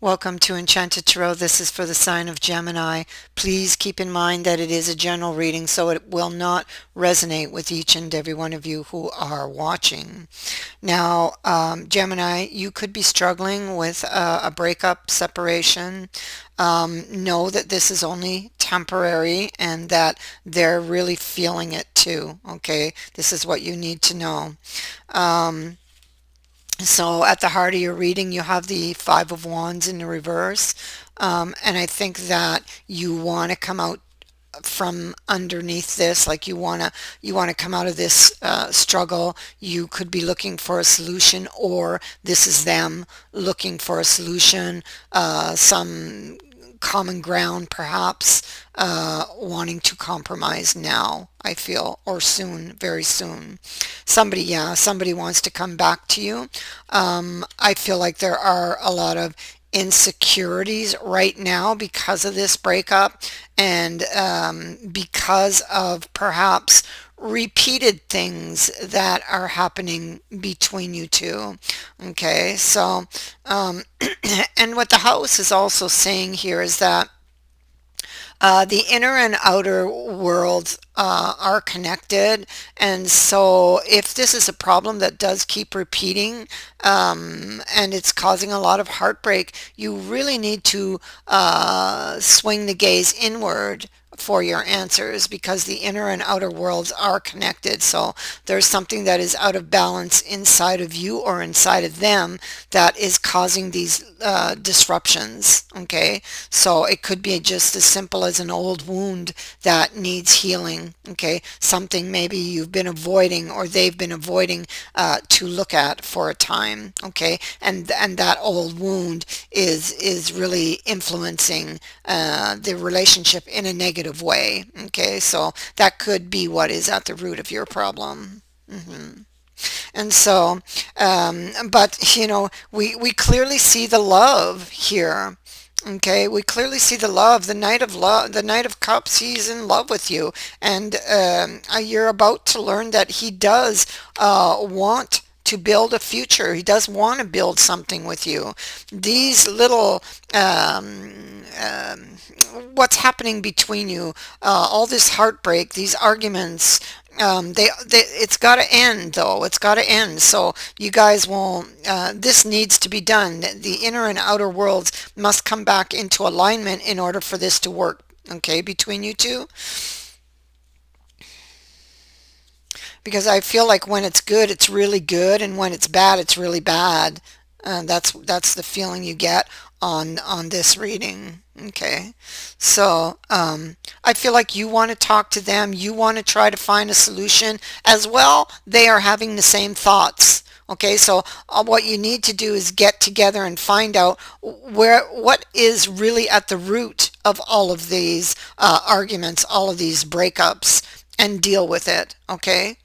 Welcome to Enchanted Tarot. This is for the sign of Gemini. Please keep in mind that it is a general reading, so it will not resonate with each and every one of you who are watching. Now, Gemini, you could be struggling with a breakup, separation. Know that this is only temporary and that they're really feeling it too. Okay, this is what you need to know. Um, so at the heart of your reading, you have the Five of Wands in the reverse. And I think that you want to come out from underneath this, like you want to come out of this struggle. You could be looking for a solution, or this is them looking for a solution, some common ground perhaps, wanting to compromise now, I feel, or soon, very soon. Somebody wants to come back to you. I feel like there are a lot of insecurities right now because of this breakup, and because of perhaps repeated things that are happening between you two. Okay, so and what the house is also saying here is that the inner and outer worlds are connected. And so if this is a problem that does keep repeating, and it's causing a lot of heartbreak, you really need to swing the gaze inward for your answers, because the inner and outer worlds are connected. So there's something that is out of balance inside of you or inside of them that is causing these disruptions. Okay, so it could be just as simple as an old wound that needs healing. Okay, something maybe you've been avoiding or they've been avoiding to look at for a time. Okay, and that old wound is really influencing the relationship in a negative way. Okay, so that could be what is at the root of your problem. And so, but we clearly see the love here. Okay, we clearly see the love, the Knight of Cups. He's in love with you, and you're about to learn that he does want to build a future. He does want to build something with you. These little what's happening between you, all this heartbreak, these arguments, it's got to end, though. It's got to end. So you guys will, this needs to be done. The inner and outer worlds must come back into alignment in order for this to work, okay, between you two. Because I feel like when it's good, it's really good, and when it's bad, it's really bad. That's the feeling you get on this reading. Okay, so I feel like you want to talk to them. You want to try to find a solution as well. They are having the same thoughts. Okay, so what you need to do is get together and find out what is really at the root of all of these arguments, all of these breakups, and deal with it. Okay,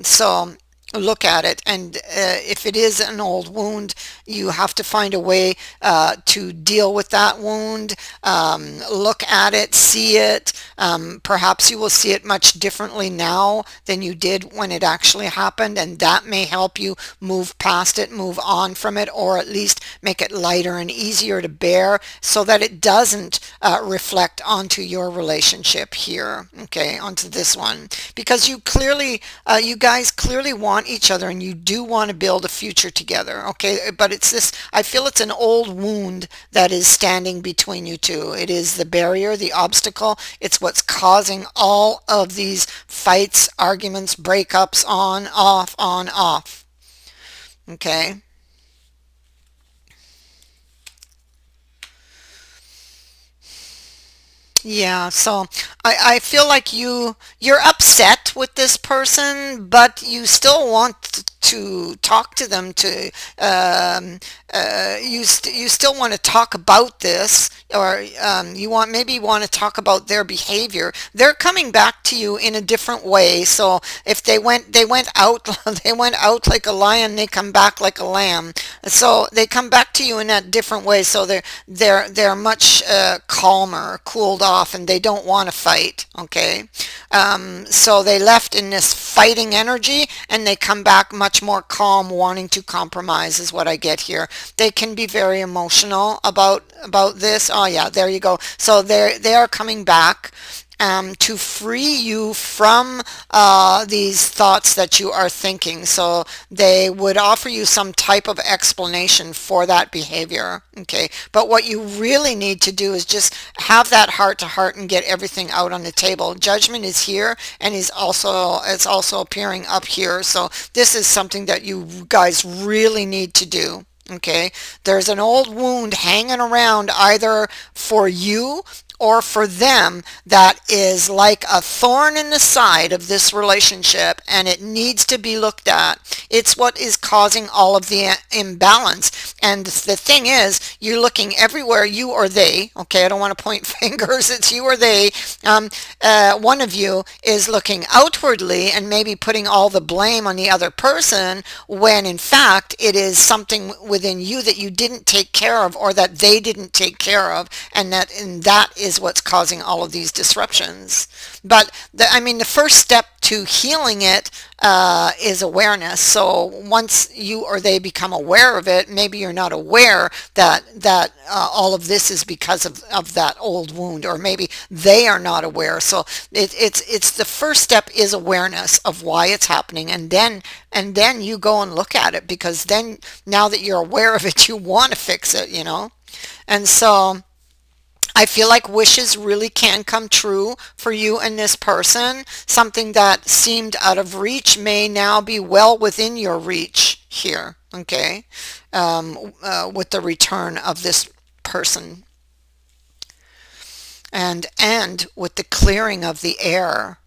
so look at it, and if it is an old wound, you have to find a way to deal with that wound. Look at it, see it. Perhaps you will see it much differently now than you did when it actually happened, and that may help you move past it, move on from it, or at least make it lighter and easier to bear, so that it doesn't reflect onto your relationship here. Okay, onto this one, because you guys clearly want each other, and you do want to build a future together. Okay, but it's this, I feel it's an old wound that is standing between you two. It is the barrier, the obstacle. It's what's causing all of these fights, arguments, breakups, on, off, on, off. Okay. Yeah, so I feel like you're upset with this person, but you still want to talk to them, to you still want to talk about this, or maybe want to talk about their behavior. They're coming back to you in a different way. So if they went out they went out like a lion, they come back like a lamb. So they come back to you in that different way. So they're much calmer, cooled off, and they don't want to fight fight, okay? So they left in this fighting energy and they come back much more calm, wanting to compromise is what I get here. They can be very emotional about this. Oh yeah, there you go. So they are coming back to free you from these thoughts that you are thinking. So they would offer you some type of explanation for that behavior. Okay. But what you really need to do is just have that heart to heart and get everything out on the table. Judgment is here and it's also appearing up here. So this is something that you guys really need to do. Okay, there's an old wound hanging around either for you or for them that is like a thorn in the side of this relationship, and it needs to be looked at. It's what is causing all of the imbalance. And the thing is, you're looking everywhere, you or they. Okay, I don't want to point fingers, it's you or they. One of you is looking outwardly and maybe putting all the blame on the other person, when in fact it is something within you that you didn't take care of, or that they didn't take care of, and that is what's causing all of these disruptions. But the first step to healing it is awareness. So once you or they become aware of it, maybe you're not aware that all of this is because of that old wound, or maybe they are not aware. So it's the first step is awareness of why it's happening, and then you go and look at it, because then now that you're aware of it, you want to fix it, And so I feel like wishes really can come true for you and this person. Something that seemed out of reach may now be well within your reach here, okay, with the return of this person. And with the clearing of the air,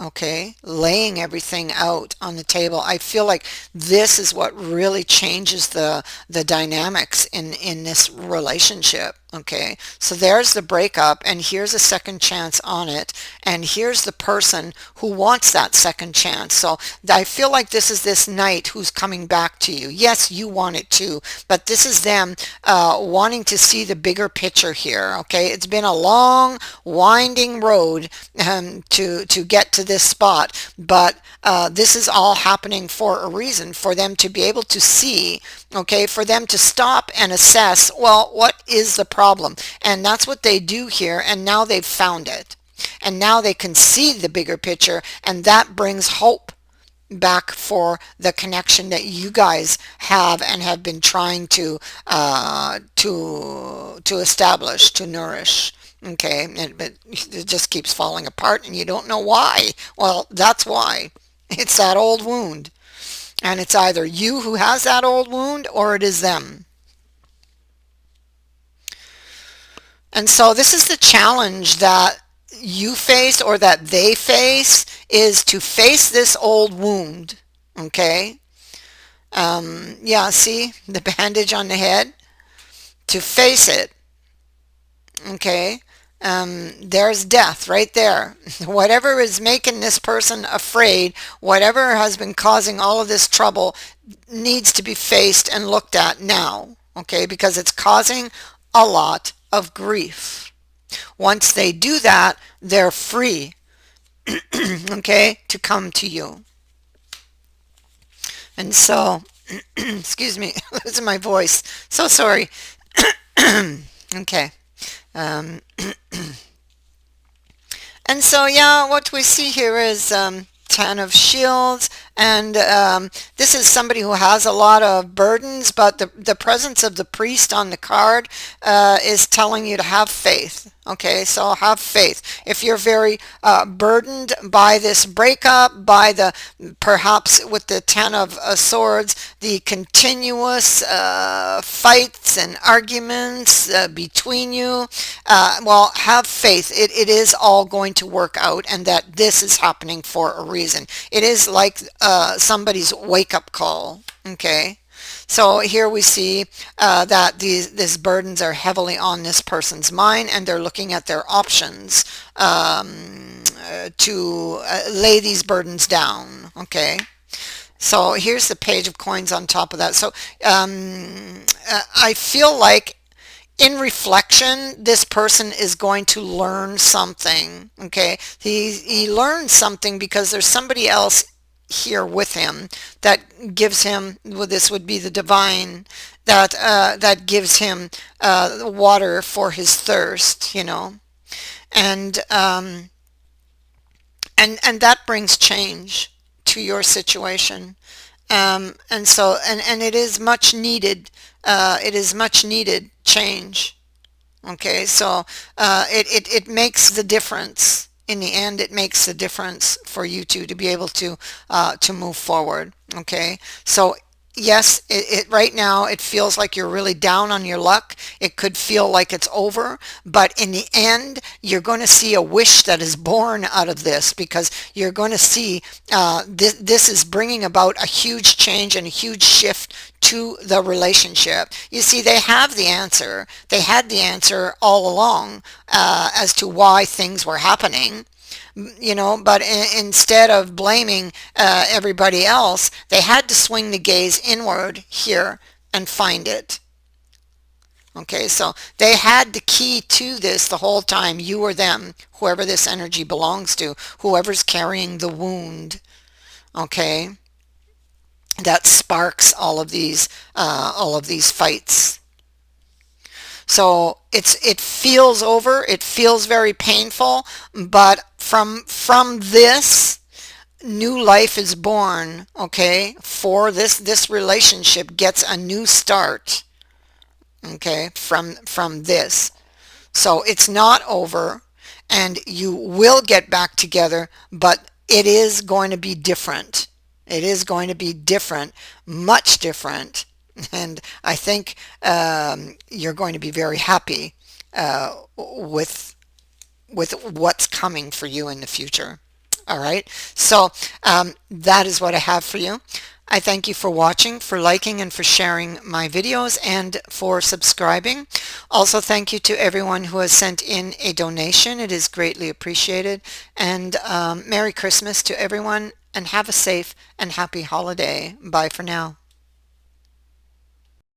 okay, laying everything out on the table. I feel like this is what really changes the dynamics in this relationship. Okay, so there's the breakup, and here's a second chance on it, and here's the person who wants that second chance. So I feel like this is this knight who's coming back to you. Yes, you want it too, but this is them wanting to see the bigger picture here. Okay, it's been a long, winding road to get to this spot, but this is all happening for a reason, for them to be able to see, okay, for them to stop and assess, well, what is the problem? And that's what they do here, and now they've found it. And now they can see the bigger picture, and that brings hope back for the connection that you guys have and have been trying to establish, to nourish. Okay, but it just keeps falling apart and you don't know why. Well, that's why. It's that old wound. And it's either you who has that old wound, or it is them. And so this is the challenge that you face, or that they face, is to face this old wound. Okay? Yeah, see the bandage on the head? To face it. Okay? There's death right there. Whatever is making this person afraid, whatever has been causing all of this trouble, needs to be faced and looked at now. Okay? Because it's causing a lot of grief. Once they do that, they're free, okay, to come to you. And so, excuse me, losing my voice. So sorry. Okay. Um, and so, yeah, what we see here is Ten of Shields, and this is somebody who has a lot of burdens, but the presence of the priest on the card is telling you to have faith. Okay, so have faith. If you're very burdened by this breakup, by perhaps with the Ten of Swords, the continuous fights and arguments between you, well, have faith. It is all going to work out, and that this is happening for a reason. It is like somebody's wake-up call. Okay. So here we see that these burdens are heavily on this person's mind, and they're looking at their options to lay these burdens down. Okay. So here's the Page of Coins on top of that. So I feel like in reflection, this person is going to learn something. Okay, he learns something because there's somebody else here with him that gives him, well, this would be the divine, that gives him water for his thirst, and and that brings change to your situation. And it is much needed. It is much needed change. Okay, so it makes the difference. In the end, it makes the difference for you two to be able to move forward. Okay, so yes, right now it feels like you're really down on your luck. It could feel like it's over, but in the end, you're going to see a wish that is born out of this, because you're going to see this is bringing about a huge change and a huge shift to the relationship. You see, they have the answer. They had the answer all along as to why things were happening. But instead of blaming everybody else, they had to swing the gaze inward here and find it. Okay, so they had the key to this the whole time, you or them, whoever this energy belongs to, whoever's carrying the wound. Okay, that sparks all of these fights. So it feels over. It feels very painful, but from this, new life is born. Okay, for this relationship gets a new start. Okay, from this. So it's not over, and you will get back together, but it is going to be different. It is going to be different, much different. And I think you're going to be very happy with what's coming for you in the future. All right. So that is what I have for you. I thank you for watching, for liking, and for sharing my videos, and for subscribing. Also, thank you to everyone who has sent in a donation. It is greatly appreciated. And Merry Christmas to everyone, and have a safe and happy holiday. Bye for now.